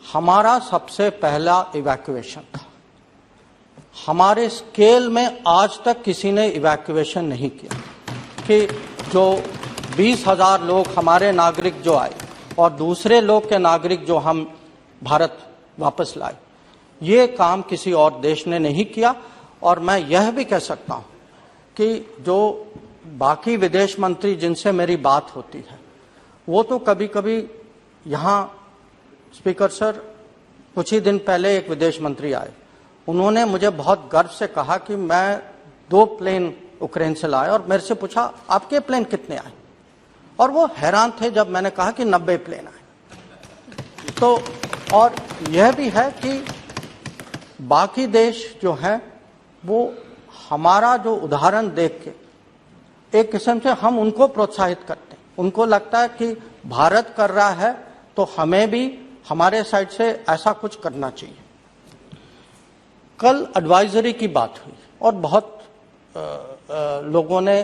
हमारा सबसे पहला इवैक्यूएशन था। हमारे स्केल में आज तक किसी ने इवैक्यूएशन नहीं किया कि जो 20,000 लोग हमारे नागरिक जो आए और दूसरे लोग के नागरिक जो हम भारत वापस लाए, ये काम किसी और देश ने नहीं किया। और मैं यह भी कह सकता हूं कि जो बाकी विदेश मंत्री जिनसे मेरी बात होती है, वो तो कभी कभी यहाँ, स्पीकर सर, कुछ ही दिन पहले एक विदेश मंत्री आए, उन्होंने मुझे बहुत गर्व से कहा कि मैं 2 प्लेन यूक्रेन से लाया और मेरे से पूछा आपके प्लेन कितने आए, और वो हैरान थे जब मैंने कहा कि 90 प्लेन आए। तो और यह भी है कि बाकी देश जो हैं वो हमारा जो उदाहरण देख के एक किस्म से हम उनको प्रोत्साहित करते हैं। उनको लगता है कि भारत कर रहा है तो हमें भी हमारे साइड से ऐसा कुछ करना चाहिए। कल एडवाइजरी की बात हुई और बहुत लोगों ने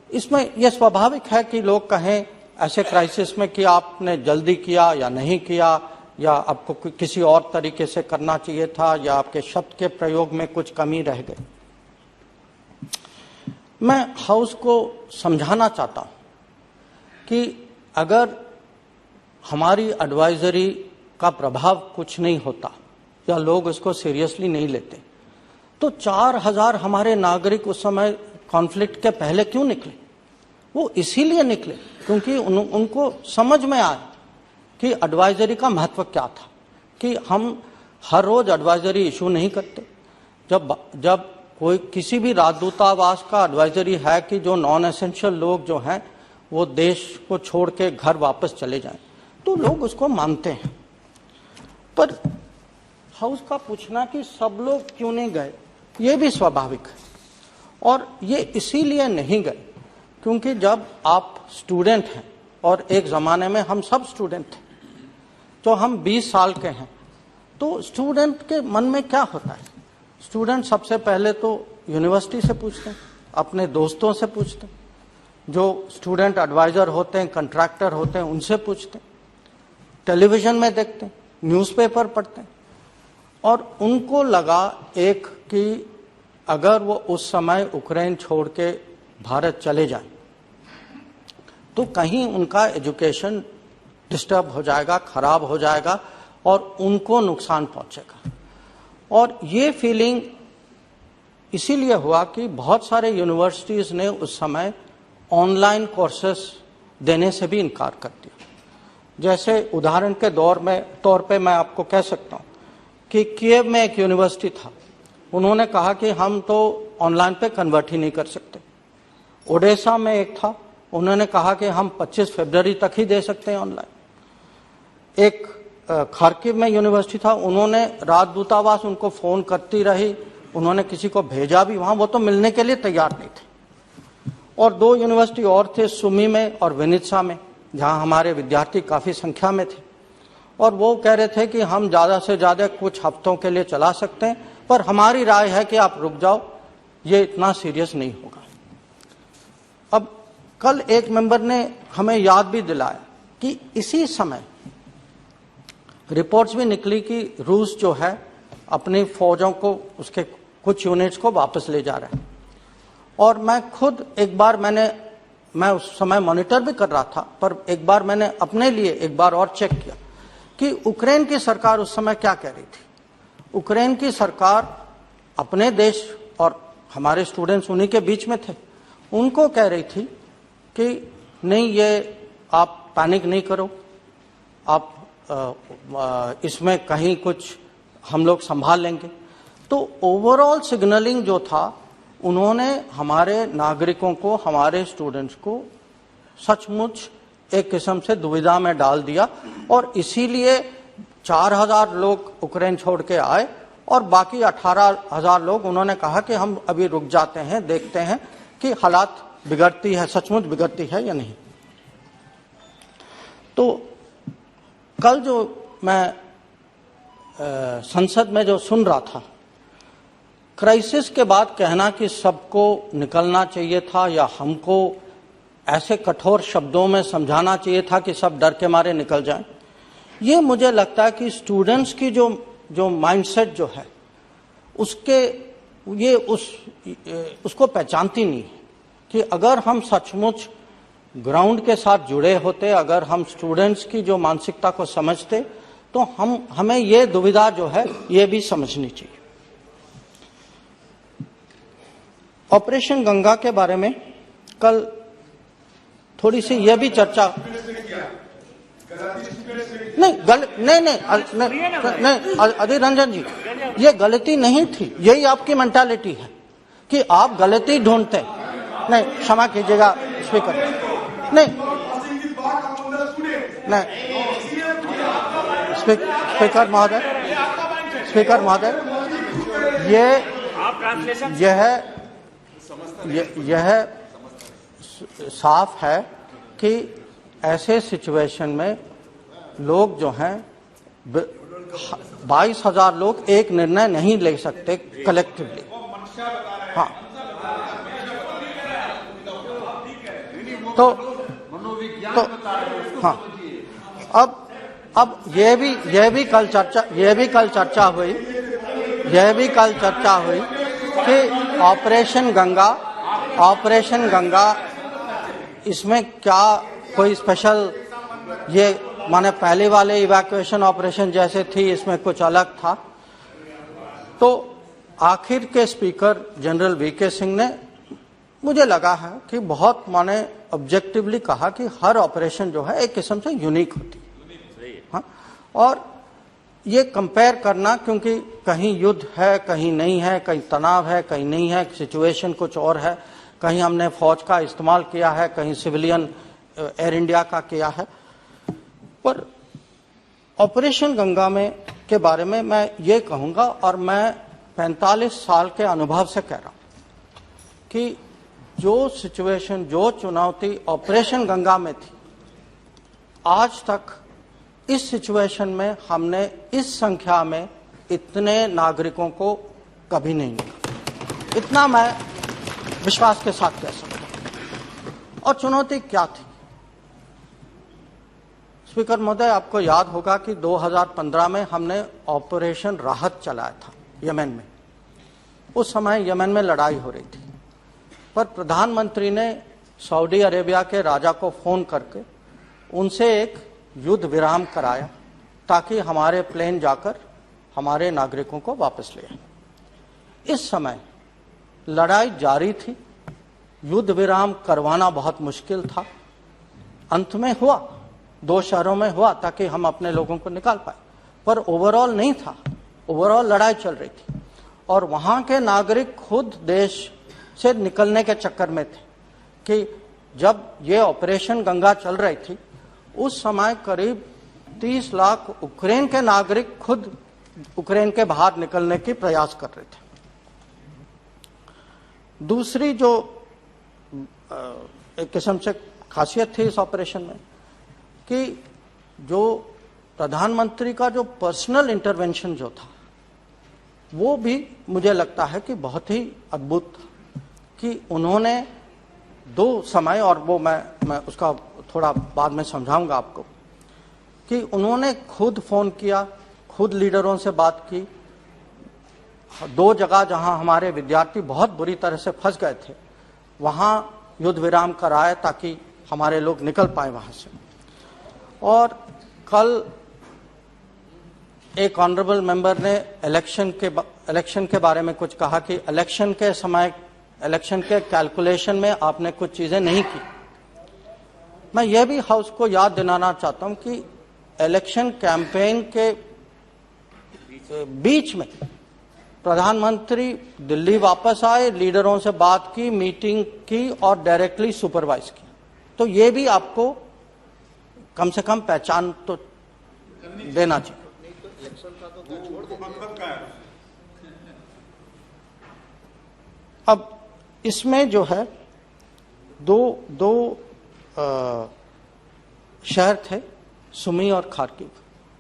इसमें, यह स्वाभाविक है कि लोग कहें ऐसे क्राइसिस में कि आपने जल्दी किया या नहीं किया, या आपको किसी और तरीके से करना चाहिए था, या आपके शब्द के प्रयोग में कुछ कमी रह गई। मैं हाउस को समझाना चाहता हूं कि अगर हमारी एडवाइजरी का प्रभाव कुछ नहीं होता या लोग इसको सीरियसली नहीं लेते, तो 4,000 हमारे नागरिक उस समय कॉन्फ्लिक्ट के पहले क्यों निकले? वो इसीलिए निकले क्योंकि उनको समझ में आया कि एडवाइजरी का महत्व क्या था, कि हम हर रोज एडवाइजरी इशू नहीं करते। जब कोई किसी भी राजदूतावास का एडवाइजरी है कि जो नॉन एसेंशियल लोग जो हैं वो देश को छोड़ के घर वापस चले जाएं, तो लोग उसको मानते हैं। पर हाउस का पूछना कि सब लोग क्यों नहीं गए, ये भी स्वाभाविक है। और ये इसीलिए नहीं गए क्योंकि जब आप स्टूडेंट हैं, और एक ज़माने में हम सब स्टूडेंट थे, तो हम 20 साल के हैं, तो स्टूडेंट के मन में क्या होता है? स्टूडेंट सबसे पहले तो यूनिवर्सिटी से पूछते हैं, अपने दोस्तों से पूछते हैं, जो स्टूडेंट एडवाइज़र होते हैं, कंट्रैक्टर होते हैं, उनसे पूछते हैं, टेलीविज़न में देखते हैं, न्यूज़पेपर पढ़ते हैं। और उनको लगा एक कि अगर वो उस समय यूक्रेन छोड़ के भारत चले जाएं तो कहीं उनका एजुकेशन डिस्टर्ब हो जाएगा, खराब हो जाएगा और उनको नुकसान पहुंचेगा। और ये फीलिंग इसीलिए हुआ कि बहुत सारे यूनिवर्सिटीज़ ने उस समय ऑनलाइन कोर्सेस देने से भी इनकार कर दिया। जैसे उदाहरण के तौर पे मैं आपको कह सकता हूँ कि कीव में एक यूनिवर्सिटी था, उन्होंने कहा कि हम तो ऑनलाइन पे कन्वर्ट ही नहीं कर सकते। ओडेसा में एक था, उन्होंने कहा कि हम 25 फरवरी तक ही दे सकते हैं ऑनलाइन। एक खार्किव में यूनिवर्सिटी था, उन्होंने राजदूतावास उनको फ़ोन करती रही, उन्होंने किसी को भेजा भी वहाँ, वो तो मिलने के लिए तैयार नहीं थे। और 2 यूनिवर्सिटी और थे, सुमी में और विनित्सा में, जहाँ हमारे विद्यार्थी काफ़ी संख्या में थे, और वो कह रहे थे कि हम ज़्यादा से ज़्यादा कुछ हफ्तों के लिए चला सकते हैं, पर हमारी राय है कि आप रुक जाओ, ये इतना सीरियस नहीं होगा। अब कल एक मेंबर ने हमें याद भी दिलाया कि इसी समय रिपोर्ट्स भी निकली कि रूस जो है अपनी फौजों को, उसके कुछ यूनिट्स को वापस ले जा रहा है। और मैं खुद एक बार मैं उस समय मॉनिटर भी कर रहा था, पर एक बार मैंने अपने लिए एक बार और चेक किया कि यूक्रेन की सरकार उस समय क्या कह रही थी। यूक्रेन की सरकार अपने देश, और हमारे स्टूडेंट्स उन्हीं के बीच में थे, उनको कह रही थी कि नहीं, ये आप पैनिक नहीं करो, आप इसमें कहीं कुछ हम लोग संभाल लेंगे। तो ओवरऑल सिग्नलिंग जो था, उन्होंने हमारे नागरिकों को, हमारे स्टूडेंट्स को सचमुच एक किस्म से दुविधा में डाल दिया। और इसीलिए 4,000 लोग यूक्रेन छोड़ के आए और बाकी 18,000 लोग, उन्होंने कहा कि हम अभी रुक जाते हैं, देखते हैं कि हालात बिगड़ती है, सचमुच बिगड़ती है या नहीं। तो कल जो मैं संसद में जो सुन रहा था, क्राइसिस के बाद कहना कि सबको निकलना चाहिए था या हमको ऐसे कठोर शब्दों में समझाना चाहिए था कि सब डर के मारे निकल जाएं, ये मुझे लगता है कि स्टूडेंट्स की जो माइंडसेट जो है उसके ये उसको पहचानती नहीं है कि अगर हम सचमुच ग्राउंड के साथ जुड़े होते, अगर हम स्टूडेंट्स की जो मानसिकता को समझते, तो हमें ये दुविधा जो है ये भी समझनी चाहिए। ऑपरेशन गंगा के बारे में कल थोड़ी सी यह भी चर्चा नहीं अधीर रंजन जी, ये गलती नहीं थी, यही आपकी मेंटालिटी है कि आप गलती ढूंढते। नहीं, क्षमा कीजिएगा स्पीकर, नहीं स्पीकर महोदय, यह साफ है कि ऐसे सिचुएशन में लोग जो हैं 22,000 लोग एक निर्णय नहीं ले सकते कलेक्टिवली। हाँ, तो हाँ, अब यह भी कल चर्चा हुई कि ऑपरेशन गंगा इसमें क्या कोई स्पेशल, ये माने पहले वाले इवैक्यूएशन ऑपरेशन जैसे थी, इसमें कुछ अलग था। तो आखिर के स्पीकर जनरल वीके सिंह ने, मुझे लगा है कि बहुत माने ऑब्जेक्टिवली कहा कि हर ऑपरेशन जो है एक किस्म से यूनिक होती है। हाँ, और ये कंपेयर करना, क्योंकि कहीं युद्ध है, कहीं नहीं है, कहीं तनाव है, कहीं नहीं है, सिचुएशन कुछ और है, कहीं हमने फौज का इस्तेमाल किया है, कहीं सिविलियन एयर इंडिया का किया है। पर ऑपरेशन गंगा में के बारे में मैं ये कहूँगा, और मैं 45 साल के अनुभव से कह रहा हूँ कि जो सिचुएशन, जो चुनौती ऑपरेशन गंगा में थी, आज तक इस सिचुएशन में हमने इस संख्या में इतने नागरिकों को कभी नहीं मिला। इतना मैं विश्वास के साथ कह सकता हूं। और चुनौती क्या थी? स्पीकर महोदय, आपको याद होगा कि 2015 में हमने ऑपरेशन राहत चलाया था यमन में। उस समय यमन में लड़ाई हो रही थी, पर प्रधानमंत्री ने सऊदी अरेबिया के राजा को फोन करके उनसे एक युद्ध विराम कराया ताकि हमारे प्लेन जाकर हमारे नागरिकों को वापस ले आए। इस समय लड़ाई जारी थी, युद्ध विराम करवाना बहुत मुश्किल था। अंत में हुआ, 2 शहरों में हुआ ताकि हम अपने लोगों को निकाल पाए, पर ओवरऑल नहीं था। ओवरऑल लड़ाई चल रही थी और वहां के नागरिक खुद देश से निकलने के चक्कर में थे कि जब ये ऑपरेशन गंगा चल रही थी, उस समय करीब 30 लाख यूक्रेन के नागरिक खुद यूक्रेन के बाहर निकलने की प्रयास कर रहे थे। दूसरी जो एक किस्म से खासियत थी इस ऑपरेशन में कि जो प्रधानमंत्री का जो पर्सनल इंटरवेंशन जो था, वो भी मुझे लगता है कि बहुत ही अद्भुत था कि उन्होंने 2 समय, और वो मैं उसका थोड़ा बाद में समझाऊंगा आपको, कि उन्होंने खुद फोन किया, खुद लीडरों से बात की। 2 जगह जहां हमारे विद्यार्थी बहुत बुरी तरह से फंस गए थे, वहां युद्ध विराम कराए ताकि हमारे लोग निकल पाए वहां से। और कल एक ऑनरेबल मेंबर ने इलेक्शन के बारे में कुछ कहा कि इलेक्शन के समय, इलेक्शन के कैलकुलेशन में आपने कुछ चीजें नहीं की। मैं यह भी हाउस को याद दिलाना चाहता हूं कि इलेक्शन कैंपेन के बीच में प्रधानमंत्री दिल्ली वापस आए, लीडरों से बात की, मीटिंग की और डायरेक्टली सुपरवाइज की। तो ये भी आपको कम से कम पहचान तो देना चाहिए। अब इसमें जो है दो शहर थे, सुमी और खार्किव,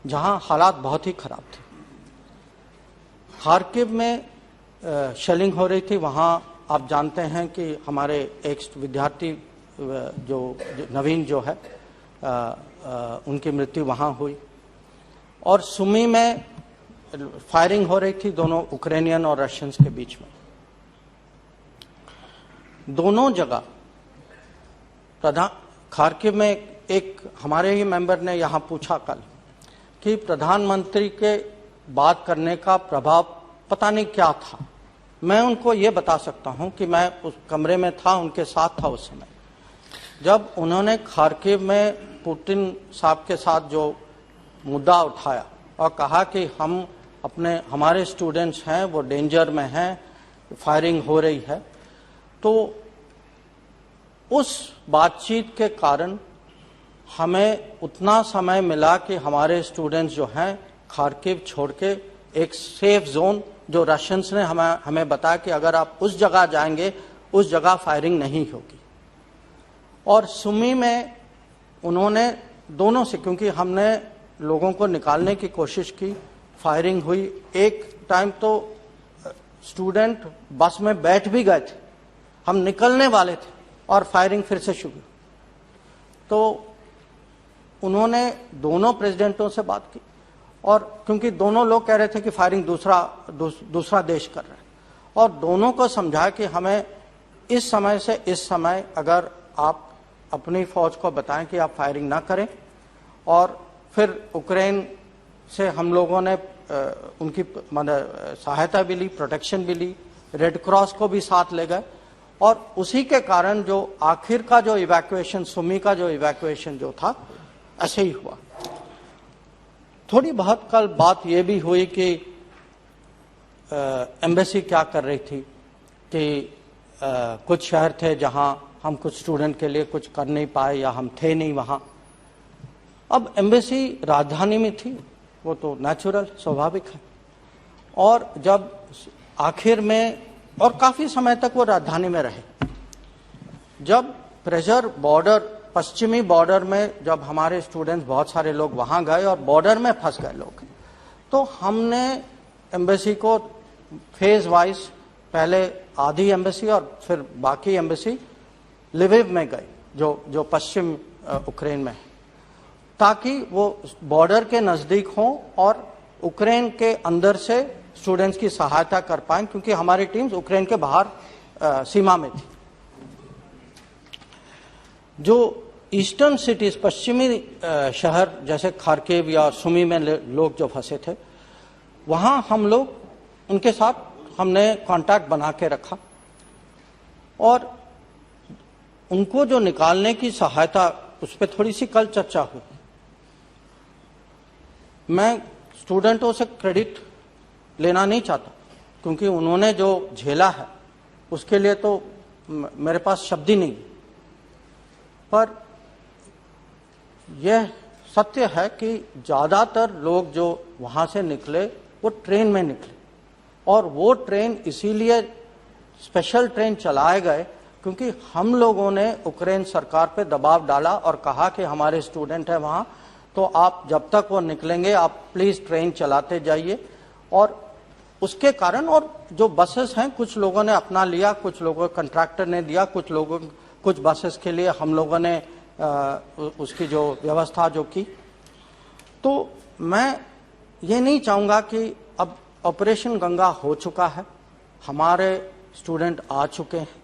जहां हालात बहुत ही खराब थे। खार्किव में शेलिंग हो रही थी। वहां आप जानते हैं कि हमारे एक विद्यार्थी जो नवीन जो है उनकी मृत्यु वहां हुई। और सुमी में फायरिंग हो रही थी दोनों यूक्रेनियन और रशियंस के बीच में। दोनों जगह खार्किव में एक हमारे ही मेंबर ने यहां पूछा कल कि प्रधानमंत्री के बात करने का प्रभाव पता नहीं क्या था। मैं उनको ये बता सकता हूं कि मैं उस कमरे में था, उनके साथ था उस समय जब उन्होंने खार्किव में पुतिन साहब के साथ जो मुद्दा उठाया और कहा कि हमारे स्टूडेंट्स हैं वो डेंजर में हैं, फायरिंग हो रही है। तो उस बातचीत के कारण हमें उतना समय मिला कि हमारे स्टूडेंट्स जो हैं खार्किव छोड़ के एक सेफ जोन, जो रशियंस ने हमें बताया कि अगर आप उस जगह जाएंगे उस जगह फायरिंग नहीं होगी। और सुमी में उन्होंने दोनों से, क्योंकि हमने लोगों को निकालने की कोशिश की, फायरिंग हुई। एक टाइम तो स्टूडेंट बस में बैठ भी गए थे, हम निकलने वाले थे और फायरिंग फिर से शुरू। तो उन्होंने दोनों प्रेसिडेंटों से बात की और क्योंकि दोनों लोग कह रहे थे कि फायरिंग दूसरा देश कर रहा है, और दोनों को समझा कि हमें इस समय से इस समय अगर आप अपनी फौज को बताएं कि आप फायरिंग ना करें। और फिर यूक्रेन से हम लोगों ने उनकी सहायता भी ली, प्रोटेक्शन भी ली, रेड क्रॉस को भी साथ ले गए। और उसी के कारण जो आखिर का जो इवैक्यूएशन, सुमी का जो इवैक्यूएशन जो था, ऐसे ही हुआ। थोड़ी बहुत कल बात ये भी हुई कि एम्बेसी क्या कर रही थी कि कुछ शहर थे जहां हम कुछ स्टूडेंट के लिए कुछ कर नहीं पाए या हम थे नहीं वहां। अब एम्बेसी राजधानी में थी, वो तो नेचुरल स्वाभाविक है। और जब आखिर में और काफी समय तक वो राजधानी में रहे, जब प्रेशर बॉर्डर, पश्चिमी बॉर्डर में जब हमारे स्टूडेंट्स बहुत सारे लोग वहां गए और बॉर्डर में फंस गए लोग, तो हमने एम्बेसी को फेज वाइज, पहले आधी एम्बेसी और फिर बाकी एम्बेसी लिविव में गए जो पश्चिम यूक्रेन में है, ताकि वो बॉर्डर के नजदीक हों और यूक्रेन के अंदर से स्टूडेंट्स की सहायता कर पाएं, क्योंकि हमारी टीम्स यूक्रेन के बाहर सीमा में थी। जो ईस्टर्न सिटीज, पश्चिमी शहर जैसे खार्किव या सुमी में लोग जो फंसे थे, वहां हम लोग उनके साथ हमने कांटेक्ट बना के रखा और उनको जो निकालने की सहायता, उस पर थोड़ी सी कल चर्चा हुई। मैं स्टूडेंटों से क्रेडिट लेना नहीं चाहता, क्योंकि उन्होंने जो झेला है उसके लिए तो मेरे पास शब्द ही नहीं। पर यह सत्य है कि ज़्यादातर लोग जो वहाँ से निकले वो ट्रेन में निकले, और वो ट्रेन इसीलिए स्पेशल ट्रेन चलाए गए क्योंकि हम लोगों ने यूक्रेन सरकार पे दबाव डाला और कहा कि हमारे स्टूडेंट हैं वहाँ, तो आप जब तक वो निकलेंगे आप प्लीज ट्रेन चलाते जाइए। और उसके कारण, और जो बसेस हैं कुछ लोगों ने अपना लिया, कुछ लोगों कंट्रैक्टर ने दिया, कुछ बसेस के लिए हम लोगों ने उसकी जो व्यवस्था जो की। तो मैं ये नहीं चाहूँगा कि अब ऑपरेशन गंगा हो चुका है, हमारे स्टूडेंट आ चुके हैं।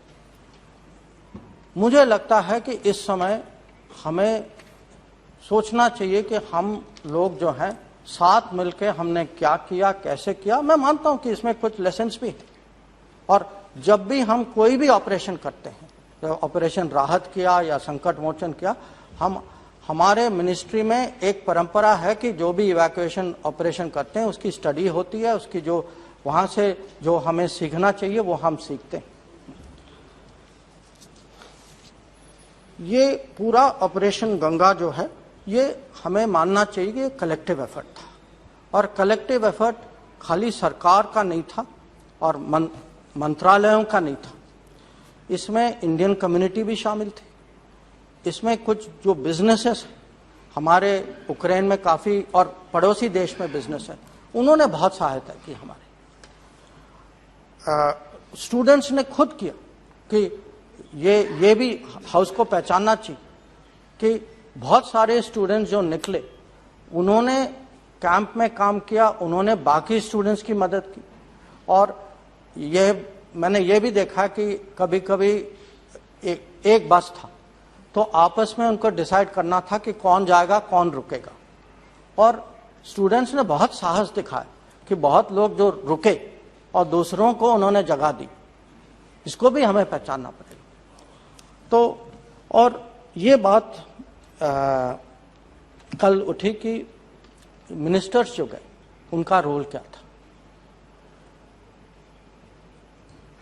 मुझे लगता है कि इस समय हमें सोचना चाहिए कि हम लोग जो हैं साथ मिलकर हमने क्या किया, कैसे किया। मैं मानता हूं कि इसमें कुछ लेसन्स भी हैं, और जब भी हम कोई भी ऑपरेशन करते हैं, ऑपरेशन राहत किया या संकट मोचन किया, हमारे मिनिस्ट्री में एक परंपरा है कि जो भी इवैक्यूएशन ऑपरेशन करते हैं उसकी स्टडी होती है, उसकी जो वहां से जो हमें सीखना चाहिए वो हम सीखते हैं। ये पूरा ऑपरेशन गंगा जो है, ये हमें मानना चाहिए कि कलेक्टिव एफर्ट था, और कलेक्टिव एफर्ट खाली सरकार का नहीं था और मंत्रालयों का नहीं था। इसमें इंडियन कम्युनिटी भी शामिल थी, इसमें कुछ जो बिजनेसेस हमारे यूक्रेन में काफ़ी और पड़ोसी देश में बिजनेस है, उन्होंने बहुत सहायता की हमारे। स्टूडेंट्स ने खुद किया कि ये भी हाउस को पहचानना चाहिए कि बहुत सारे स्टूडेंट्स जो निकले, उन्होंने कैंप में काम किया, उन्होंने बाकी स्टूडेंट्स की मदद की। और मैंने ये भी देखा कि कभी कभी एक बस था तो आपस में उनको डिसाइड करना था कि कौन जाएगा कौन रुकेगा, और स्टूडेंट्स ने बहुत साहस दिखाया कि बहुत लोग जो रुके और दूसरों को उन्होंने जगह दी। इसको भी हमें पहचानना पड़ेगा। तो और ये बात कल उठी कि मिनिस्टर्स जो गए उनका रोल क्या था।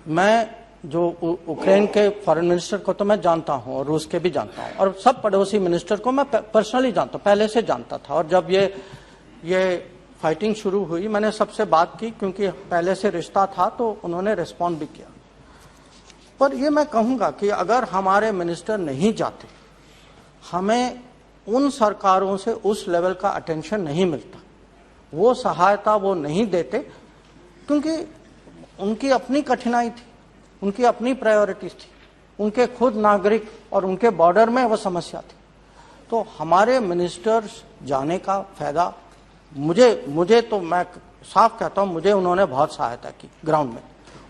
मैं जो यूक्रेन के फॉरेन मिनिस्टर को तो मैं जानता हूं और रूस के भी जानता हूं, और सब पड़ोसी मिनिस्टर को मैं पर्सनली जानता हूं, पहले से जानता था। और जब ये फाइटिंग शुरू हुई मैंने सबसे बात की, क्योंकि पहले से रिश्ता था, तो उन्होंने रिस्पॉन्ड भी किया। पर ये मैं कहूंगा कि अगर हमारे मिनिस्टर नहीं जाते, हमें उन सरकारों से उस लेवल का अटेंशन नहीं मिलता, वो सहायता वो नहीं देते, क्योंकि उनकी अपनी कठिनाई थी, उनकी अपनी प्रायोरिटीज थी, उनके खुद नागरिक और उनके बॉर्डर में वो समस्या थी। तो हमारे मिनिस्टर्स जाने का फायदा मुझे तो मैं साफ कहता हूं, मुझे उन्होंने बहुत सहायता की ग्राउंड में।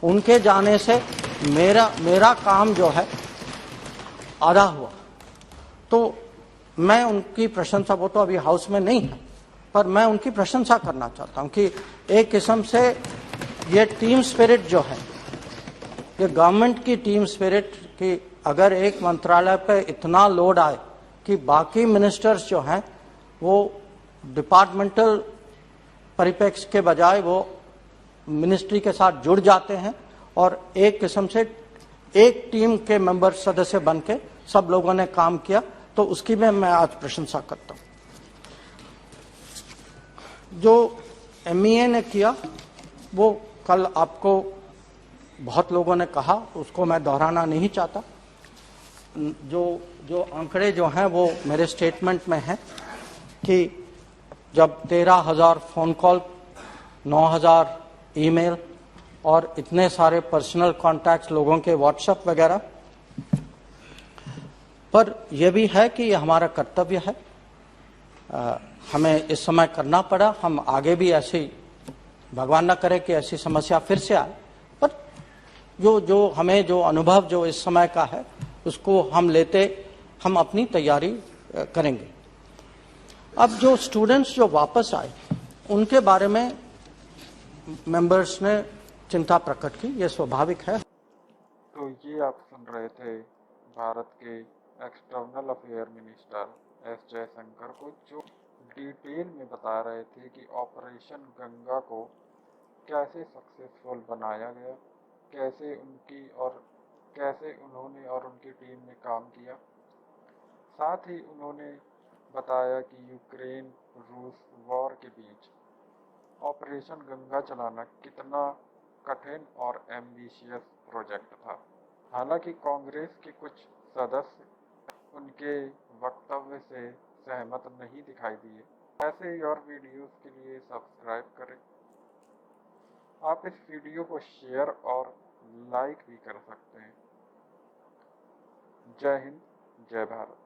उनके जाने से मेरा काम जो है आधा हुआ। तो मैं उनकी प्रशंसा, वो तो अभी हाउस में नहीं है, पर मैं उनकी प्रशंसा करना चाहता हूं कि एक किस्म से ये टीम स्पिरिट जो है, ये गवर्नमेंट की टीम स्पिरिट, कि अगर एक मंत्रालय पे इतना लोड आए कि बाकी मिनिस्टर्स जो हैं वो डिपार्टमेंटल परिप्रेक्ष्य के बजाय वो मिनिस्ट्री के साथ जुड़ जाते हैं और एक किस्म से एक टीम के मेंबर सदस्य बन के सब लोगों ने काम किया, तो उसकी मैं आज प्रशंसा करता हूं। जो MEA ने किया वो कल आपको बहुत लोगों ने कहा, उसको मैं दोहराना नहीं चाहता। जो आंकड़े जो हैं वो मेरे स्टेटमेंट में हैं कि जब 13,000 फोन कॉल, 9,000 ईमेल और इतने सारे पर्सनल कॉन्टैक्ट्स लोगों के व्हाट्सएप वगैरह, पर यह भी है कि यह हमारा कर्तव्य है, हमें इस समय करना पड़ा। हम आगे भी ऐसी, भगवान न करे कि ऐसी समस्या फिर से आए, पर जो हमें जो अनुभव जो इस समय का है उसको हम अपनी तैयारी करेंगे। अब जो स्टूडेंट्स जो वापस आए उनके बारे में मेंबर्स ने चिंता प्रकट की, ये स्वाभाविक है। तो ये आप सुन रहे थे भारत के external affair minister S Jaishankar को, जो डिटेल में बता रहे थे कि ऑपरेशन गंगा को कैसे सक्सेसफुल बनाया गया, कैसे उन्होंने और उनकी टीम ने काम किया। साथ ही उन्होंने बताया कि यूक्रेन रूस वॉर के बीच ऑपरेशन गंगा चलाना कितना कठिन और एम्बिशियस प्रोजेक्ट था। हालांकि कांग्रेस के कुछ सदस्य उनके वक्तव्य से सहमत नहीं दिखाई दिए। ऐसे ही और वीडियोस के लिए सब्सक्राइब करें। आप इस वीडियो को शेयर और लाइक भी कर सकते हैं। जय हिंद, जय भारत।